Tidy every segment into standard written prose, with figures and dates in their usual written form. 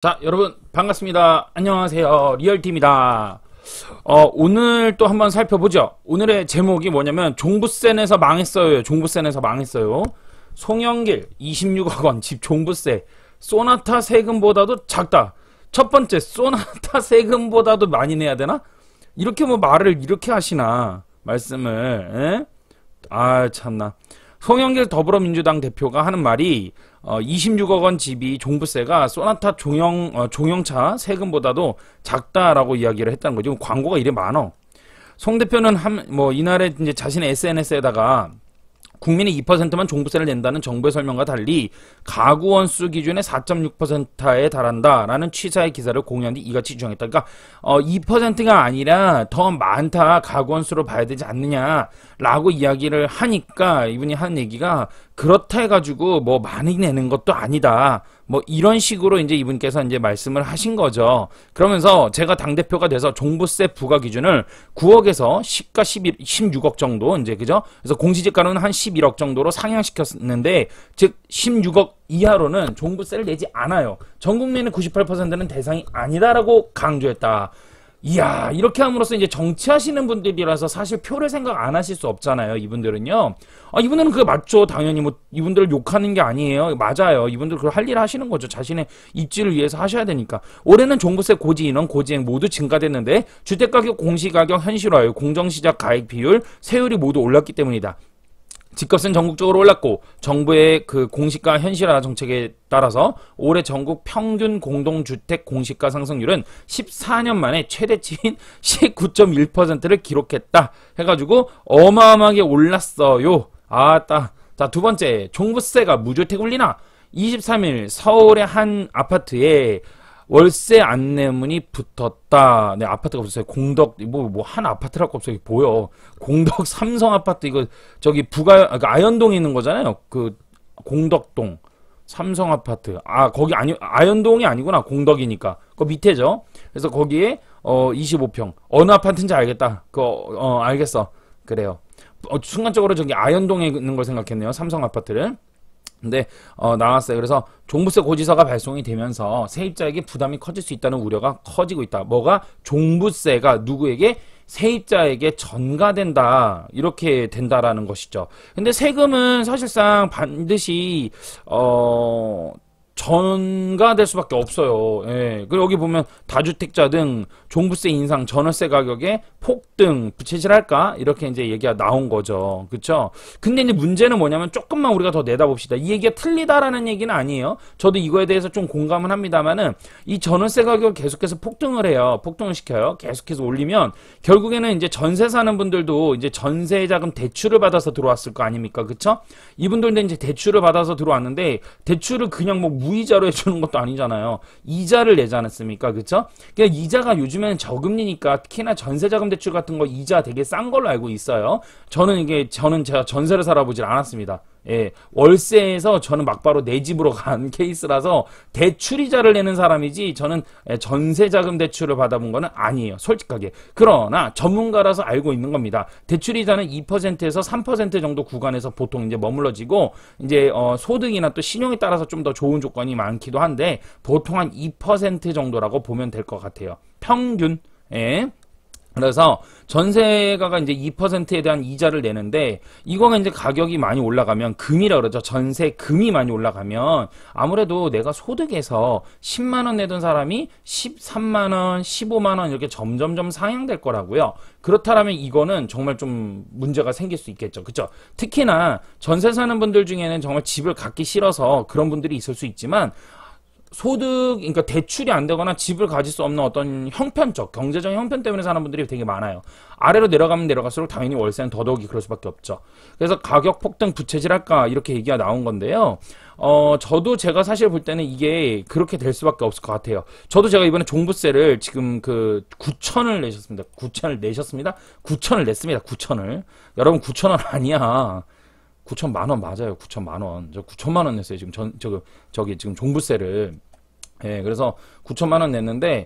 자, 여러분 반갑습니다. 안녕하세요. 리얼팀입니다. 오늘 또 한번 살펴보죠. 오늘의 제목이 뭐냐면 종부세내서 망했어요. 종부세내서 망했어요. 송영길 26억 원 집 종부세. 소나타 세금보다도 작다. 첫 번째, 소나타 세금보다도 많이 내야 되나? 이렇게 뭐 말을 이렇게 하시나 말씀을. 에? 아 참나. 송영길 더불어민주당 대표가 하는 말이 26억 원 집이 종부세가 소나타 종영차 세금보다도 작다라고 이야기를 했다는 거죠. 광고가 이래 많어. 송 대표는 이날에 이제 자신의 SNS에다가 국민의 2%만 종부세를 낸다는 정부의 설명과 달리 가구 원수 기준의 4.6%에 달한다라는 취사의 기사를 공유한 뒤 이같이 주장했다. 그러니까 2%가 아니라 더 많다, 가구 원수로 봐야 되지 않느냐라고 이야기를 하니까 이분이 한 얘기가 그렇다 해가지고 뭐 많이 내는 것도 아니다. 뭐 이런 식으로 이제 이분께서 이제 말씀을 하신 거죠. 그러면서 제가 당대표가 돼서 종부세 부과 기준을 9억에서 10가 16억 정도 이제 그죠? 그래서 공시지가로는 한 11억 정도로 상향시켰는데 즉 16억 이하로는 종부세를 내지 않아요. 전 국민의 98%는 대상이 아니다라고 강조했다. 이야, 이렇게 함으로써 이제 정치하시는 분들이라서 사실 표를 생각 안 하실 수 없잖아요. 이분들은요. 이분들은 그게 맞죠. 당연히 뭐 이분들을 욕하는 게 아니에요. 맞아요. 이분들 그걸 할 일 하시는 거죠. 자신의 입지를 위해서 하셔야 되니까. 올해는 종부세 고지 인원, 고지액 모두 증가됐는데 주택가격 공시가격 현실화율, 공정시작 가액 비율, 세율이 모두 올랐기 때문이다. 집값은 전국적으로 올랐고 정부의 그 공시가 현실화 정책에 따라서 올해 전국 평균 공동주택 공시가 상승률은 14년 만에 최대치인 19.1%를 기록했다 해가지고 어마어마하게 올랐어요. 아따. 자, 두 번째, 종부세가 무주택 울리나? 23일 서울의 한 아파트에 월세 안내문이 붙었다. 네, 아파트가 없었어요. 공덕, 한 아파트랄 거 없어요. 보여. 공덕 삼성 아파트, 이거, 저기, 아현동에 있는 거잖아요. 그, 공덕동. 삼성 아파트. 거기 아현동이 아니구나. 공덕이니까. 그 밑에죠. 그래서 거기에, 25평. 어느 아파트인지 알겠다. 알겠어. 그래요. 순간적으로 저기 아현동에 있는 걸 생각했네요. 삼성 아파트를. 근데 나왔어요. 그래서 종부세 고지서가 발송이 되면서 세입자에게 부담이 커질 수 있다는 우려가 커지고 있다. 뭐가? 종부세가 누구에게? 세입자에게 전가된다. 이렇게 된다라는 것이죠. 근데 세금은 사실상 반드시 전가될 수밖에 없어요. 예. 그리고 여기 보면 다주택자 등 종부세 인상, 전월세 가격에 폭등, 부채질할까? 이렇게 이제 얘기가 나온 거죠. 그쵸? 근데 이제 문제는 뭐냐면 조금만 우리가 더 내다봅시다. 이 얘기가 틀리다라는 얘기는 아니에요. 저도 이거에 대해서 좀 공감은 합니다만은 이 전월세 가격 계속해서 폭등을 해요. 폭등을 시켜요. 계속해서 올리면 결국에는 이제 전세 사는 분들도 이제 전세 자금 대출을 받아서 들어왔을 거 아닙니까? 그쵸? 이분들도 이제 대출을 받아서 들어왔는데 대출을 그냥 뭐 무이자로 해주는 것도 아니잖아요. 이자를 내지 않았습니까? 그쵸? 그러니까 이자가 요즘에는 저금리니까 특히나 전세자금 대출 같은 거 이자 되게 싼 걸로 알고 있어요. 저는 제가 전세를 살아보질 않았습니다. 예, 월세에서 저는 막바로 내 집으로 간 케이스라서 대출이자를 내는 사람이지 저는 전세자금 대출을 받아본 거는 아니에요. 솔직하게. 그러나 전문가라서 알고 있는 겁니다. 대출이자는 2%에서 3% 정도 구간에서 보통 이제 머물러지고 이제 소득이나 또 신용에 따라서 좀 더 좋은 조건이 많기도 한데 보통 한 2% 정도라고 보면 될 것 같아요. 평균. 예. 그래서 전세가가 이제 2%에 대한 이자를 내는데 이거가 이제 가격이 많이 올라가면 금이라 그러죠. 전세금이 많이 올라가면 아무래도 내가 소득에서 10만 원 내던 사람이 13만 원, 15만 원 이렇게 점점점 상향될 거라고요. 그렇다면 이거는 정말 좀 문제가 생길 수 있겠죠. 그렇죠? 특히나 전세 사는 분들 중에는 정말 집을 갖기 싫어서 그런 분들이 있을 수 있지만 그러니까 대출이 안 되거나 집을 가질 수 없는 어떤 형편적, 경제적 형편 때문에 사는 분들이 되게 많아요. 아래로 내려가면 내려갈수록 당연히 월세는 더더욱이 그럴 수밖에 없죠. 그래서 가격 폭등 부채질할까 이렇게 얘기가 나온 건데요. 저도 제가 사실 볼 때는 이게 그렇게 될 수밖에 없을 것 같아요. 저도 제가 이번에 종부세를 지금 9천을 내셨습니다. 9천을 내셨습니다. 9천을 냈습니다. 9천을. 여러분 9천원 아니야. 9천만 원 맞아요. 9천만 원. 저 9천만 원 냈어요. 지금 저기 지금 종부세를. 예, 그래서 9천만 원 냈는데,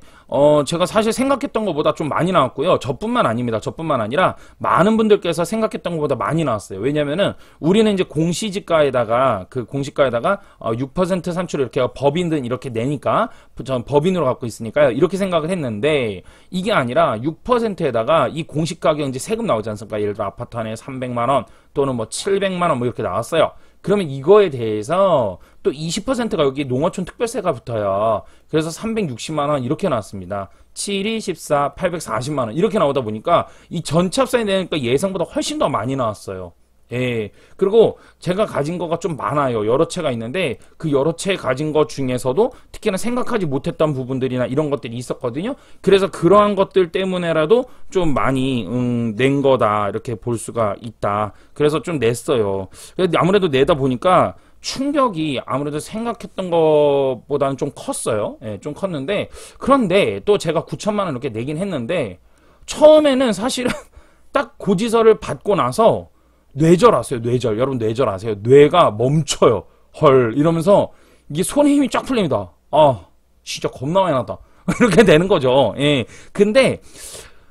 제가 사실 생각했던 것보다 좀 많이 나왔고요. 저뿐만 아닙니다. 저뿐만 아니라, 많은 분들께서 생각했던 것보다 많이 나왔어요. 왜냐면은, 우리는 이제 공시지가에다가, 6% 산출을 이렇게 법인든 이렇게 내니까, 전 법인으로 갖고 있으니까요. 이렇게 생각을 했는데, 이게 아니라 6%에다가 이 공시가격 이제 세금 나오지 않습니까? 예를 들어 아파트 하나에 300만원, 또는 뭐 700만원 뭐 이렇게 나왔어요. 그러면 이거에 대해서 또 20%가 여기 농어촌 특별세가 붙어요. 그래서 360만원 이렇게 나왔습니다. 7, 2, 14, 840만원 이렇게 나오다 보니까 이 전체 합산이 되니까 예상보다 훨씬 더 많이 나왔어요. 예. 그리고 제가 가진 거가 좀 많아요. 여러 채가 있는데 그 여러 채 가진 것 중에서도 특히나 생각하지 못했던 부분들이나 이런 것들이 있었거든요. 그래서 그러한 것들 때문에라도 좀 많이 낸 거다 이렇게 볼 수가 있다. 그래서 좀 냈어요. 아무래도 내다 보니까 충격이 아무래도 생각했던 것보다는 좀 컸어요. 예, 좀 컸는데 그런데 또 제가 9천만 원 이렇게 내긴 했는데 처음에는 사실은 딱 고지서를 받고 나서 뇌절하세요. 뇌절. 여러분 뇌절 아세요? 뇌가 멈춰요. 헐 이러면서 이게 손에 힘이 쫙 풀립니다. 아 진짜 겁나 많이 나다. 이렇게 되는 거죠. 예. 근데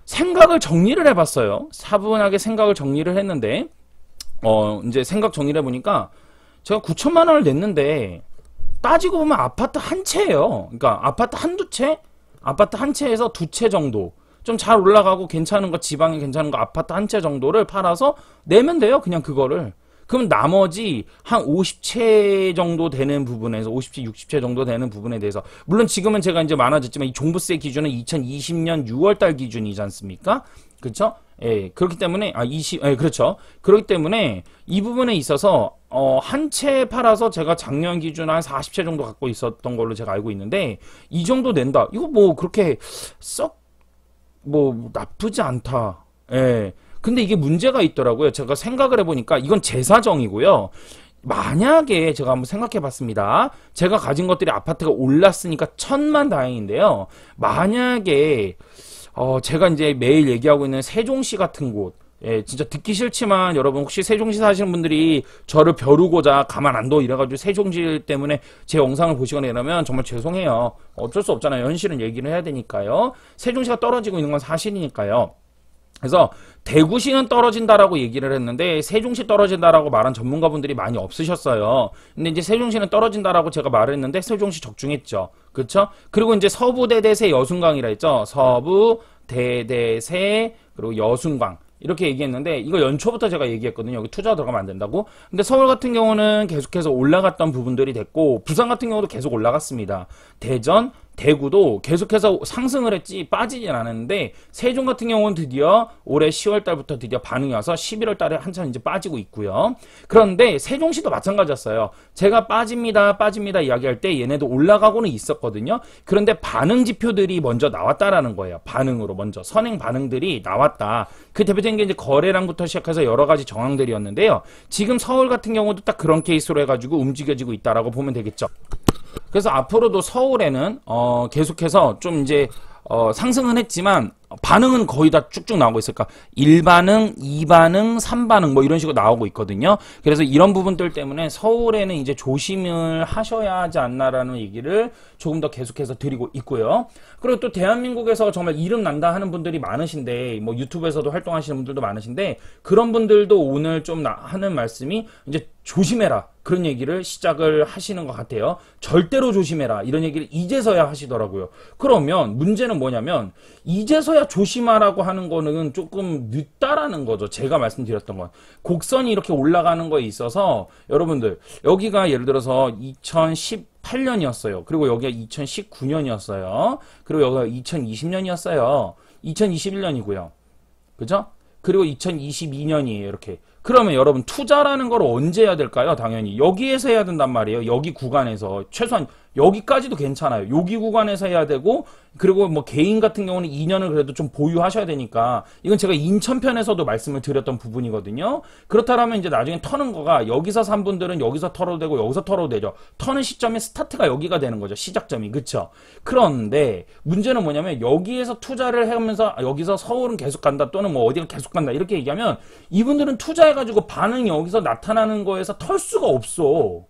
생각을 정리를 해봤어요. 차분하게 생각을 정리를 했는데 이제 생각 정리를 해보니까 제가 9천만 원을 냈는데 따지고 보면 아파트 한 채예요. 그러니까 아파트 한두 채? 아파트 한 채에서 두 채 정도 좀 잘 올라가고 괜찮은 거 지방이 괜찮은 거 아파트 한 채 정도를 팔아서 내면 돼요. 그냥 그거를. 그럼 나머지 한 50채 정도 되는 부분에서 50채, 60채 정도 되는 부분에 대해서 물론 지금은 제가 이제 많아졌지만 이 종부세 기준은 2020년 6월달 기준이지 않습니까? 그렇죠? 예, 그렇기 때문에 그렇죠. 그렇기 때문에 이 부분에 있어서 한 채 팔아서 제가 작년 기준 한 40채 정도 갖고 있었던 걸로 제가 알고 있는데 이 정도 낸다. 이거 뭐 그렇게 썩 뭐 나쁘지 않다. 예. 근데 이게 문제가 있더라고요. 제가 생각을 해보니까 이건 제 사정이고요. 만약에 제가 한번 생각해봤습니다. 제가 가진 것들이 아파트가 올랐으니까 천만 다행인데요. 만약에 제가 이제 매일 얘기하고 있는 세종시 같은 곳, 예, 진짜 듣기 싫지만 여러분 혹시 세종시 사시는 분들이 저를 벼르고자 가만 안 둬 이래가지고 세종시 때문에 제 영상을 보시거나 이러면 정말 죄송해요. 어쩔 수 없잖아요. 현실은 얘기를 해야 되니까요. 세종시가 떨어지고 있는 건 사실이니까요. 그래서 대구시는 떨어진다라고 얘기를 했는데 세종시 떨어진다라고 말한 전문가분들이 많이 없으셨어요. 근데 이제 세종시는 떨어진다라고 제가 말을 했는데 세종시 적중했죠. 그렇죠? 그리고 이제 서부 대대세 여순강이라 했죠. 서부 대대세 그리고 여순강 이렇게 얘기했는데 이거 연초부터 제가 얘기했거든요. 여기 투자 들어가면 안 된다고. 근데 서울 같은 경우는 계속해서 올라갔던 부분들이 됐고 부산 같은 경우도 계속 올라갔습니다. 대전, 대구도 계속해서 상승을 했지 빠지진 않았는데 세종 같은 경우는 드디어 올해 10월 달부터 드디어 반응이 와서 11월 달에 한참 이제 빠지고 있고요. 그런데 세종시도 마찬가지였어요. 제가 빠집니다 이야기할 때 얘네도 올라가고는 있었거든요. 그런데 반응 지표들이 먼저 나왔다라는 거예요. 반응으로 먼저 선행 반응들이 나왔다. 그 대표적인 게 이제 거래량부터 시작해서 여러 가지 정황들이었는데요. 지금 서울 같은 경우도 딱 그런 케이스로 해가지고 움직여지고 있다라고 보면 되겠죠. 그래서 앞으로도 서울에는 계속해서 좀 이제 상승은 했지만 반응은 거의 다 쭉쭉 나오고 있을까 1반응, 2반응, 3반응 뭐 이런 식으로 나오고 있거든요. 그래서 이런 부분들 때문에 서울에는 이제 조심을 하셔야 하지 않나라는 얘기를 조금 더 계속해서 드리고 있고요. 그리고 또 대한민국에서 정말 이름 난다 하는 분들이 많으신데 뭐 유튜브에서도 활동하시는 분들도 많으신데 그런 분들도 오늘 좀 하는 말씀이 이제 조심해라 그런 얘기를 시작을 하시는 것 같아요. 절대로 조심해라 이런 얘기를 이제서야 하시더라고요. 그러면 문제는 뭐냐면 이제서야 조심하라고 하는 거는 조금 늦다라는 거죠. 제가 말씀드렸던 건 곡선이 이렇게 올라가는 거에 있어서 여러분들 여기가 예를 들어서 2018년이었어요. 그리고 여기가 2019년이었어요. 그리고 여기가 2020년이었어요. 2021년이고요. 그죠? 그리고 2022년이에요. 이렇게. 그러면 여러분 투자라는 걸 언제 해야 될까요? 당연히 여기에서 해야 된단 말이에요. 여기 구간에서 최소한 여기까지도 괜찮아요. 여기 구간에서 해야 되고 그리고 뭐 개인 같은 경우는 2년을 그래도 좀 보유하셔야 되니까 이건 제가 인천편에서도 말씀을 드렸던 부분이거든요. 그렇다면 이제 나중에 터는 거가 여기서 산 분들은 여기서 털어도 되고 여기서 털어도 되죠. 터는 시점의 스타트가 여기가 되는 거죠. 시작점이. 그쵸? 그런데 문제는 뭐냐면 여기에서 투자를 하면서 여기서 서울은 계속 간다 또는 뭐 어디가 계속 간다 이렇게 얘기하면 이분들은 투자해가지고 반응이 여기서 나타나는 거에서 털 수가 없어.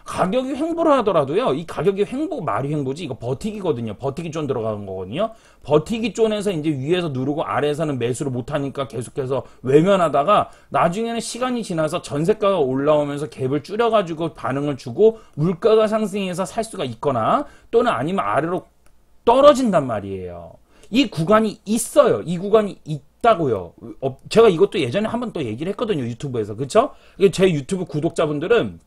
가격이 횡보를 하더라도요, 이 가격이 말이 횡보지, 이거 버티기거든요. 버티기 존 들어가는 거거든요. 버티기 존에서 이제 위에서 누르고 아래에서는 매수를 못하니까 계속해서 외면하다가 나중에는 시간이 지나서 전세가가 올라오면서 갭을 줄여가지고 반응을 주고 물가가 상승해서 살 수가 있거나 또는 아니면 아래로 떨어진단 말이에요. 이 구간이 있어요. 이 구간이 있다고요. 제가 이것도 예전에 한번 또 얘기를 했거든요. 유튜브에서. 그쵸? 제 유튜브 구독자분들은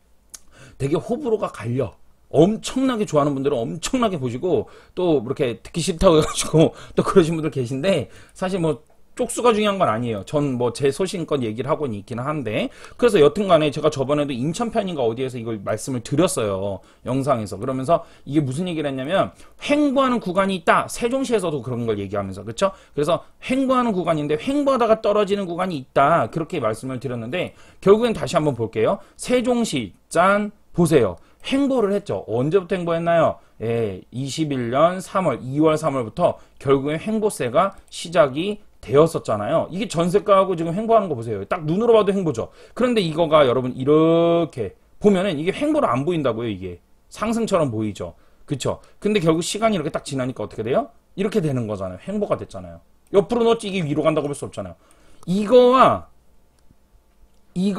되게 호불호가 갈려. 엄청나게 좋아하는 분들은 엄청나게 보시고 또 이렇게 듣기 싫다고 해가지고 또 그러신 분들 계신데 사실 뭐 쪽수가 중요한 건 아니에요. 전 뭐 제 소신껏 얘기를 하고 있기는 한데 그래서 여튼간에 제가 저번에도 인천편인가 어디에서 이걸 말씀을 드렸어요. 영상에서. 그러면서 이게 무슨 얘기를 했냐면 횡보하는 구간이 있다. 세종시에서도 그런 걸 얘기하면서 그렇죠? 그래서 횡보하는 구간인데 횡보하다가 떨어지는 구간이 있다. 그렇게 말씀을 드렸는데 결국엔 다시 한번 볼게요. 세종시 짠 보세요. 횡보를 했죠. 언제부터 횡보했나요? 예, 21년 3월, 2월, 3월부터 결국엔 횡보세가 시작이 되었었잖아요. 이게 전세가하고 지금 횡보하는 거 보세요. 딱 눈으로 봐도 횡보죠. 그런데 이거가 여러분 이렇게 보면은 이게 횡보로 안 보인다고요. 이게 상승처럼 보이죠. 그쵸? 근데 결국 시간이 이렇게 딱 지나니까 어떻게 돼요? 이렇게 되는 거잖아요. 횡보가 됐잖아요. 옆으로 넣었지 이게 위로 간다고 볼 수 없잖아요. 이거와 이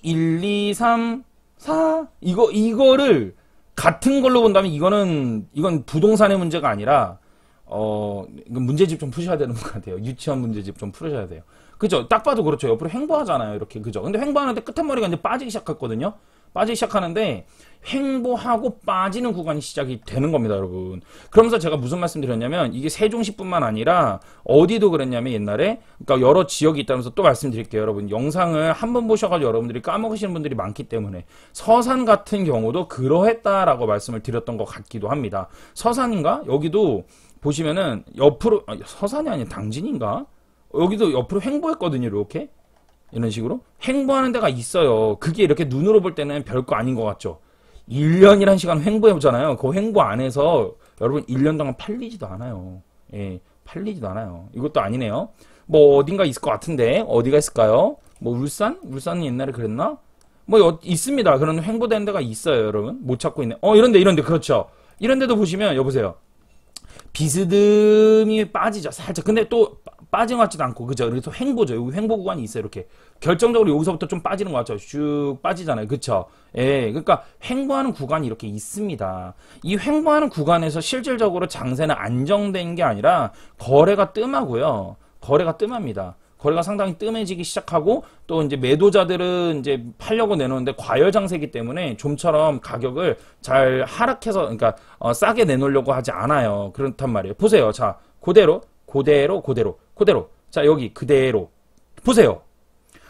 1, 2, 3, 4 이거를 같은 걸로 본다면 이건 부동산의 문제가 아니라 이건 문제집 좀 푸셔야 되는 것 같아요. 유치원 문제집 좀 풀으셔야 돼요. 그죠? 딱 봐도 그렇죠. 옆으로 횡보하잖아요. 이렇게 그죠? 근데 횡보하는데 끝머리가 이제 빠지기 시작했거든요. 빠지기 시작하는데 횡보하고 빠지는 구간이 시작이 되는 겁니다, 여러분. 그러면서 제가 무슨 말씀 드렸냐면 이게 세종시뿐만 아니라 어디도 그랬냐면 옛날에 그러니까 여러 지역이 있다면서 또 말씀드릴게요, 여러분. 영상을 한번 보셔가지고 여러분들이 까먹으시는 분들이 많기 때문에 서산 같은 경우도 그러했다라고 말씀을 드렸던 것 같기도 합니다. 서산인가? 여기도 보시면은 옆으로 서산이 아니라 당진인가? 여기도 옆으로 횡보했거든요, 이렇게. 이런 식으로 횡보하는 데가 있어요. 그게 이렇게 눈으로 볼 때는 별거 아닌 것 같죠. 1년이란 시간 횡보해보잖아요. 그 횡보 안에서 여러분 1년 동안 팔리지도 않아요. 예, 팔리지도 않아요. 이것도 아니네요. 뭐 어딘가 있을 것 같은데 어디가 있을까요? 뭐 울산? 울산이 옛날에 그랬나? 뭐 있습니다. 그런 횡보되는 데가 있어요, 여러분. 못 찾고 있네. 이런데 그렇죠. 이런 데도 보시면 여보세요. 비스듬히 빠지죠. 살짝. 근데 또 빠진 것 같지도 않고, 그죠? 그래서 횡보죠. 여기 횡보 구간이 있어요. 이렇게. 결정적으로 여기서부터 좀 빠지는 것 같죠. 슉 빠지잖아요. 그쵸? 예. 그러니까 횡보하는 구간이 이렇게 있습니다. 이 횡보하는 구간에서 실질적으로 장세는 안정된 게 아니라 거래가 뜸하고요. 거래가 뜸합니다. 거래가 상당히 뜸해지기 시작하고 또 이제 매도자들은 이제 팔려고 내놓는데 과열 장세이기 때문에 좀처럼 가격을 잘 하락해서 그러니까 싸게 내놓으려고 하지 않아요. 그렇단 말이에요. 보세요. 자, 그대로. 자, 여기 그대로 보세요.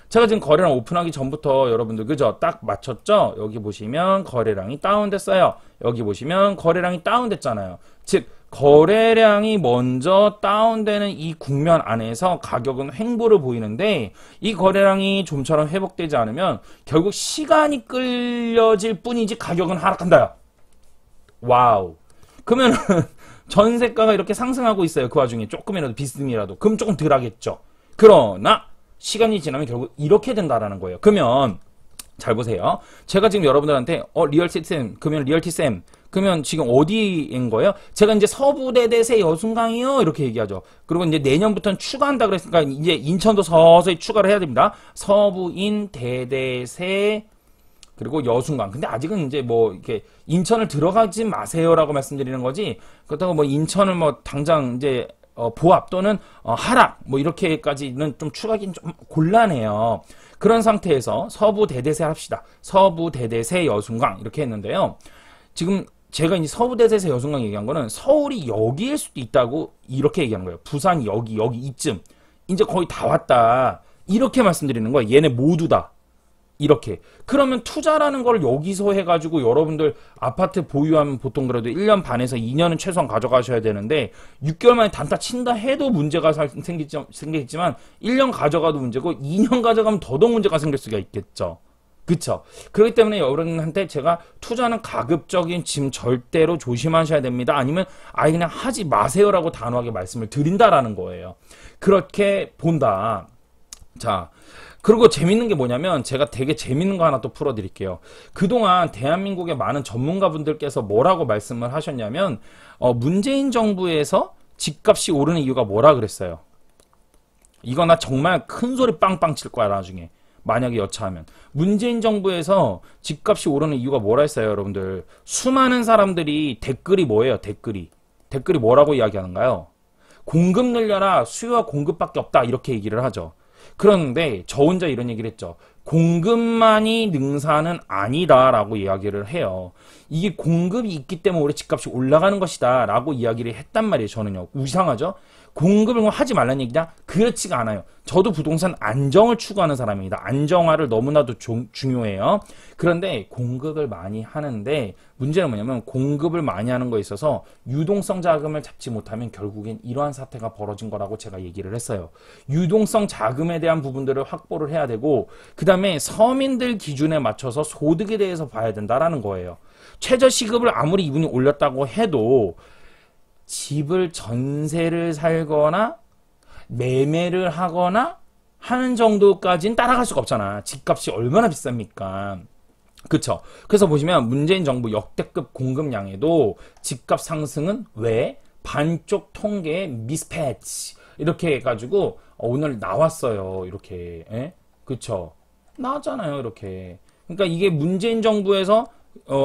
제가 지금 거래량 오픈하기 전부터 여러분들 그죠? 딱 맞췄죠? 여기 보시면 거래량이 다운됐어요. 여기 보시면 거래량이 다운됐잖아요. 즉 거래량이 먼저 다운되는 이 국면 안에서 가격은 횡보를 보이는데 이 거래량이 좀처럼 회복되지 않으면 결국 시간이 끌려질 뿐이지 가격은 하락한다. 와우. 그러면은 전세가가 이렇게 상승하고 있어요. 그 와중에 조금이라도 비스듬이라도. 그럼 조금 덜 하겠죠. 그러나 시간이 지나면 결국 이렇게 된다라는 거예요. 그러면 잘 보세요. 제가 지금 여러분들한테 리얼티쌤 그러면 리얼티쌤 그러면 지금 어디인 거예요? 제가 이제 서부대대세 여순강이요 이렇게 얘기하죠. 그리고 이제 내년부터는 추가한다 그랬으니까 이제 인천도 서서히 추가를 해야 됩니다. 서부인 대대세 그리고 여순강. 근데 아직은 이제 뭐 이렇게 인천을 들어가지 마세요라고 말씀드리는 거지. 그렇다고 뭐 인천을 뭐 당장 이제 보합 또는 하락 뭐 이렇게까지는 좀 추가하기는 좀 곤란해요. 그런 상태에서 서부 대대세 합시다. 서부 대대세 여순강 이렇게 했는데요. 지금 제가 이제 서부 대대세 여순강 얘기한 거는 서울이 여기일 수도 있다고 이렇게 얘기하는 거예요. 부산이 여기 이쯤 이제 거의 다 왔다 이렇게 말씀드리는 거예요. 얘네 모두 다. 이렇게. 그러면 투자라는 걸 여기서 해가지고 여러분들 아파트 보유하면 보통 그래도 1년 반에서 2년은 최소한 가져가셔야 되는데 6개월 만에 단타 친다 해도 문제가 생기겠지만 1년 가져가도 문제고 2년 가져가면 더더욱 문제가 생길 수가 있겠죠. 그쵸? 그렇기 때문에 여러분한테 제가 투자는 가급적인 지금 절대로 조심하셔야 됩니다. 아니면 아예 그냥 하지 마세요라고 단호하게 말씀을 드린다라는 거예요. 그렇게 본다. 자. 그리고 재밌는 게 뭐냐면 제가 되게 재밌는 거 하나 또 풀어드릴게요. 그동안 대한민국의 많은 전문가분들께서 뭐라고 말씀을 하셨냐면 문재인 정부에서 집값이 오르는 이유가 뭐라 그랬어요. 이거 나 정말 큰 소리 빵빵 칠 거야 나중에. 만약에 여차하면. 문재인 정부에서 집값이 오르는 이유가 뭐라 했어요 여러분들. 수많은 사람들이 댓글이 뭐예요 댓글이 뭐라고 이야기하는가요? 공급 늘려라 수요와 공급밖에 없다 이렇게 얘기를 하죠. 그런데 저 혼자 이런 얘기를 했죠. 공급만이 능사는 아니다라고 이야기를 해요. 이게 공급이 있기 때문에 올해 집값이 올라가는 것이다 라고 이야기를 했단 말이에요. 저는요. 이상하죠? 공급을 하지 말라는 얘기냐? 그렇지가 않아요. 저도 부동산 안정을 추구하는 사람입니다. 안정화를 너무나도 중요해요. 그런데 공급을 많이 하는데 문제는 뭐냐면 공급을 많이 하는 거에 있어서 유동성 자금을 잡지 못하면 결국엔 이러한 사태가 벌어진 거라고 제가 얘기를 했어요. 유동성 자금에 대한 부분들을 확보를 해야 되고 그 다음에 서민들 기준에 맞춰서 소득에 대해서 봐야 된다라는 거예요. 최저시급을 아무리 이분이 올렸다고 해도 집을 전세를 살거나 매매를 하거나 하는 정도까지는 따라갈 수가 없잖아. 집값이 얼마나 비쌉니까? 그쵸? 그래서 보시면 문재인 정부 역대급 공급량에도 집값 상승은 왜? 반쪽 통계의 미스패치 이렇게 해가지고 오늘 나왔어요. 이렇게 그쵸? 나왔잖아요. 이렇게. 그러니까 이게 문재인 정부에서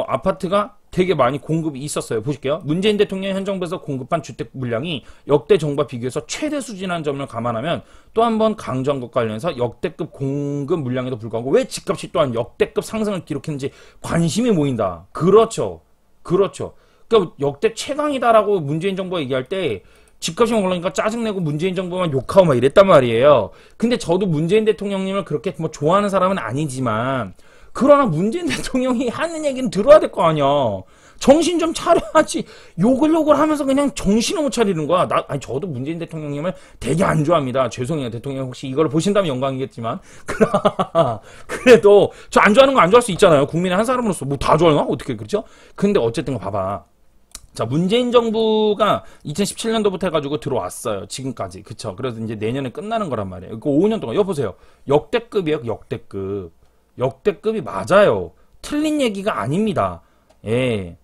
아파트가 되게 많이 공급이 있었어요. 보실게요. 문재인 대통령 현 정부에서 공급한 주택 물량이 역대 정부와 비교해서 최대 수준이라는 점을 감안하면 또 한 번 강조한 것과 관련해서 역대급 공급 물량에도 불구하고 왜 집값이 또한 역대급 상승을 기록했는지 관심이 모인다. 그렇죠. 그렇죠. 그러니까 역대 최강이다라고 문재인 정부가 얘기할 때 집값이 올라가니까 짜증내고 문재인 정부만 욕하고 막 이랬단 말이에요. 근데 저도 문재인 대통령님을 그렇게 뭐 좋아하는 사람은 아니지만 그러나 문재인 대통령이 하는 얘기는 들어야 될 거 아니야. 정신 좀 차려야지. 욕을 하면서 그냥 정신을 못 차리는 거야. 아니, 저도 문재인 대통령님을 되게 안 좋아합니다. 죄송해요. 대통령 혹시 이걸 보신다면 영광이겠지만. 그래도 저 안 좋아하는 거 안 좋아할 수 있잖아요. 국민의 한 사람으로서. 뭐 다 좋아하나? 어떻게 그렇죠? 근데 어쨌든 봐봐. 자, 문재인 정부가 2017년도부터 해가지고 들어왔어요. 지금까지. 그쵸? 그래서 이제 내년에 끝나는 거란 말이에요. 그 5년 동안. 여보세요. 역대급이에요. 역대급. 역대급이 맞아요. 틀린 얘기가 아닙니다. 예.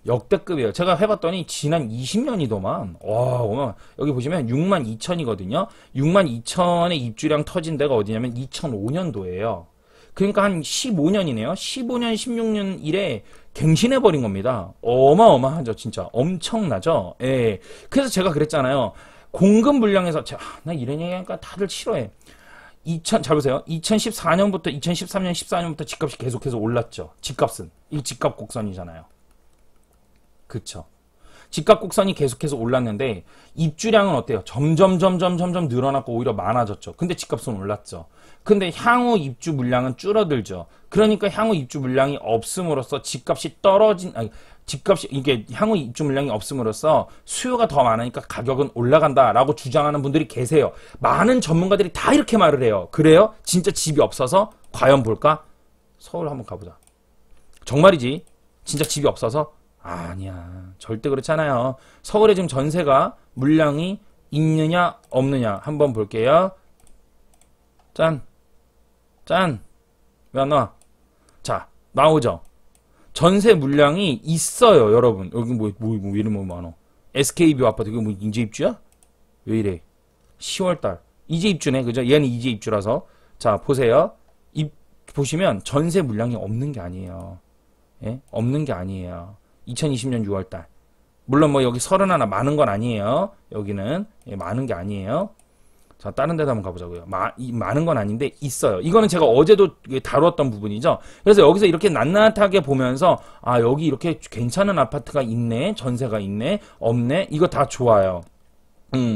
역대급이에요. 제가 해봤더니 지난 20년이더만. 와, 여기 보시면 62,000이거든요. 62,000의 입주량 터진 데가 어디냐면 2005년도예요. 그러니까 한 15년이네요. 15년, 16년 이래 갱신해버린 겁니다. 어마어마하죠. 진짜. 엄청나죠. 예. 그래서 제가 그랬잖아요. 공급 물량에서, 나 이런 얘기하니까 다들 싫어해. 잘 보세요. 2014년부터 2013년, 14년부터 집값이 계속해서 올랐죠. 집값은. 이 집값 곡선이잖아요. 그쵸. 집값 곡선이 계속해서 올랐는데 입주량은 어때요? 점점 늘어났고 오히려 많아졌죠. 근데 집값은 올랐죠. 근데 향후 입주 물량은 줄어들죠. 그러니까 향후 입주 물량이 없음으로써 이게 향후 입주 물량이 없음으로써 수요가 더 많으니까 가격은 올라간다라고 주장하는 분들이 계세요. 많은 전문가들이 다 이렇게 말을 해요. 그래요? 진짜 집이 없어서 과연 볼까? 서울 한번 가보자. 정말이지? 진짜 집이 없어서? 아니야. 절대 그렇지 않아요. 서울에 지금 전세가 물량이 있느냐 없느냐 한번 볼게요. 짠. 왜 안 나와? 자, 나오죠. 전세 물량이 있어요, 여러분. 여기 뭐 이름 많어. SK뷰 아파트, 이거 뭐 이제 입주야? 왜 이래? 10월달. 이제 입주네, 그죠? 얘는 이제 입주라서. 자, 보세요. 보시면 전세 물량이 없는 게 아니에요. 예? 없는 게 아니에요. 2020년 6월달. 물론 뭐 여기 31 많은 건 아니에요. 여기는. 예, 많은 게 아니에요. 자, 다른 데도 한번 가보자고요. 많은 건 아닌데 있어요. 이거는 제가 어제도 다뤘던 부분이죠. 그래서 여기서 이렇게 낱낱하게 보면서 아, 여기 이렇게 괜찮은 아파트가 있네. 전세가 있네. 없네. 이거 다 좋아요.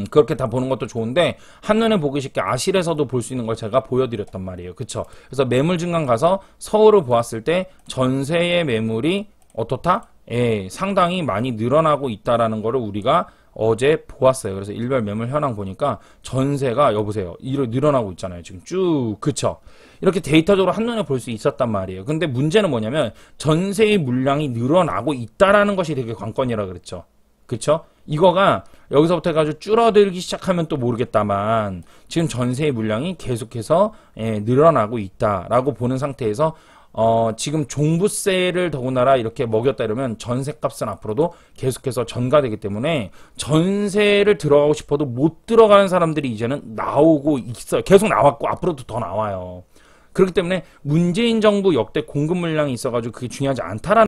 그렇게 다 보는 것도 좋은데 한눈에 보기 쉽게 아실에서도 볼 수 있는 걸 제가 보여드렸단 말이에요. 그쵸? 그래서 매물 증강 가서 서울을 보았을 때 전세의 매물이 어떻다? 예, 상당히 많이 늘어나고 있다라는 거를 우리가 어제 보았어요. 그래서 일별 매물 현황 보니까 전세가 여보세요. 이렇게 늘어나고 있잖아요. 지금 쭉. 그쵸? 이렇게 데이터적으로 한눈에 볼 수 있었단 말이에요. 근데 문제는 뭐냐면 전세의 물량이 늘어나고 있다라는 것이 되게 관건이라 그랬죠. 그쵸? 이거가 여기서부터 해가지고 줄어들기 시작하면 또 모르겠다만 지금 전세의 물량이 계속해서 늘어나고 있다라고 보는 상태에서 지금 종부세를 더군다나 이렇게 먹였다 이러면 전세값은 앞으로도 계속해서 전가되기 때문에 전세를 들어가고 싶어도 못 들어가는 사람들이 이제는 나오고 있어요. 계속 나왔고 앞으로도 더 나와요. 그렇기 때문에 문재인 정부 역대 공급 물량이 있어가지고 그게 중요하지 않다라는